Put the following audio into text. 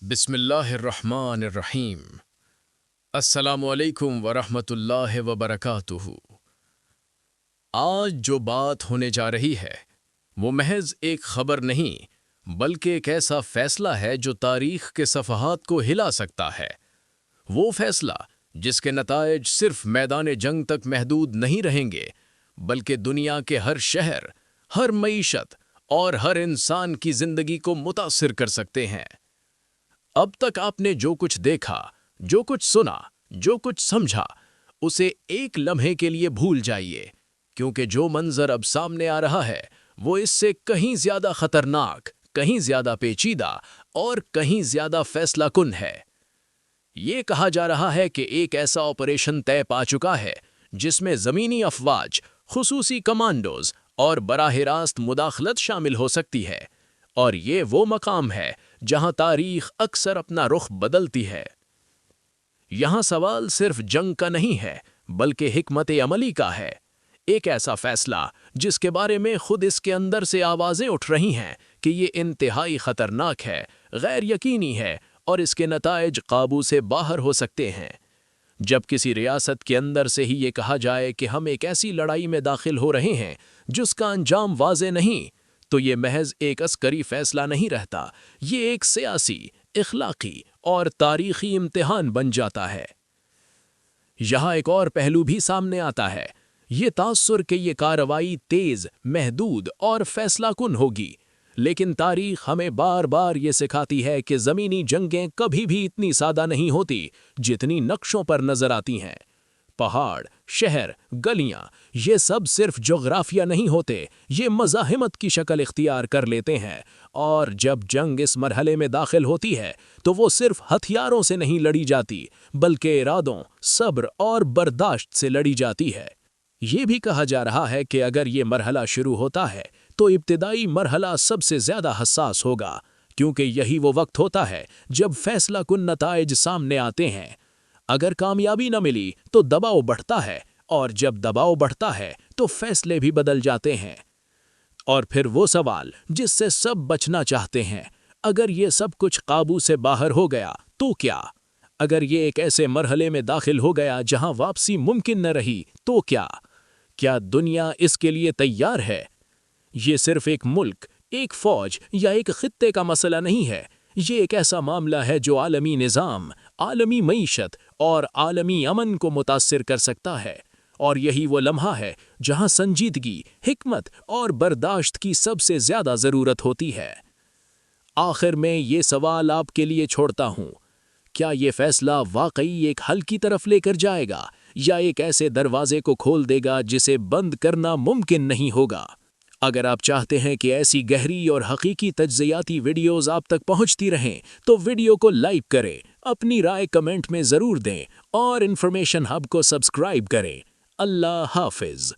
बिस्मिल्लाहिर्रहमानिर्रहीम। अस्सलामुअलैकुम वरहमतुल्लाहि वबरकातुहू। आज जो बात होने जा रही है वो महज एक खबर नहीं बल्कि एक ऐसा फैसला है जो तारीख के सफ़हात को हिला सकता है। वो फैसला जिसके नताइज सिर्फ मैदान जंग तक महदूद नहीं रहेंगे बल्कि दुनिया के हर शहर, हर मईशत और हर इंसान की ज़िंदगी को मुतासिर कर सकते हैं। अब तक आपने जो कुछ देखा, जो कुछ सुना, जो कुछ समझा, उसे एक लम्हे के लिए भूल जाइए, क्योंकि जो मंजर अब सामने आ रहा है वो इससे कहीं ज्यादा खतरनाक, कहीं ज्यादा पेचीदा और कहीं ज्यादा फैसला कुन है। ये कहा जा रहा है कि एक ऐसा ऑपरेशन तय पा चुका है जिसमें ज़मीनी अफवाज, खुसूसी कमांडोज और बराह रास्त मुदाखलत शामिल हो सकती है, और ये वो मकाम है जहां तारीख अक्सर अपना रुख बदलती है। यहां सवाल सिर्फ जंग का नहीं है बल्कि हिकमत अमली का है। एक ऐसा फैसला जिसके बारे में खुद इसके अंदर से आवाजें उठ रही हैं कि ये इंतहाई खतरनाक है, गैर यकीनी है और इसके नताइज काबू से बाहर हो सकते हैं। जब किसी रियासत के अंदर से ही ये कहा जाए कि हम एक ऐसी लड़ाई में दाखिल हो रहे हैं जिसका अंजाम वाज़े नहीं, तो ये महज एक अस्करी फैसला नहीं रहता, ये एक सियासी, इखलाकी और तारीखी इम्तिहान बन जाता है। यहाँ एक और पहलू भी सामने आता है, ये तासुर कि ये कार्रवाई तेज, महदूद और फैसलाकुन होगी, लेकिन तारीख हमें बार बार ये सिखाती है कि ज़मीनी जंगें कभी भी इतनी सादा नहीं होती जितनी नक्शों पर नजर आती हैं। पहाड़, शहर, गलियां, ये सब सिर्फ जोग्राफिया नहीं होते, ये मज़ाहिमत की शक्ल इख्तियार कर लेते हैं। और जब जंग इस मरहले में दाखिल होती है तो वो सिर्फ हथियारों से नहीं लड़ी जाती बल्कि इरादों, सब्र और बर्दाश्त से लड़ी जाती है। ये भी कहा जा रहा है कि अगर ये मरहला शुरू होता है तो इब्तिदाई मरहला सबसे ज़्यादा हसास होगा, क्योंकि यही वो वक्त होता है जब फैसला कुन नताइज सामने आते हैं। अगर कामयाबी न मिली तो दबाव बढ़ता है, और जब दबाव बढ़ता है तो फैसले भी बदल जाते हैं। और फिर वो सवाल जिससे सब बचना चाहते हैं, अगर ये सब कुछ काबू से बाहर हो गया तो क्या? अगर ये एक ऐसे मरहले में दाखिल हो गया जहां वापसी मुमकिन न रही तो क्या? क्या दुनिया इसके लिए तैयार है? ये सिर्फ एक मुल्क, एक फौज या एक खित्ते का मसला नहीं है, ये एक ऐसा मामला है जो आलमी निज़ाम, आलमी मईशत और आलमी अमन को मुतासिर कर सकता है। और यही वो लम्हा है जहां संजीदगी, हिकमत और बर्दाश्त की सबसे ज़्यादा ज़रूरत होती है। आखिर में ये सवाल आपके लिए छोड़ता हूँ, क्या ये फैसला वाकई एक हल की तरफ लेकर जाएगा या एक ऐसे दरवाजे को खोल देगा जिसे बंद करना मुमकिन नहीं होगा? अगर आप चाहते हैं कि ऐसी गहरी और हकीकी तज्ज़ियाती वीडियोज़ आप तक पहुंचती रहें तो वीडियो को लाइक करें, अपनी राय कमेंट में ज़रूर दें और इन्फॉर्मेशन हब को सब्सक्राइब करें। अल्लाह हाफिज़।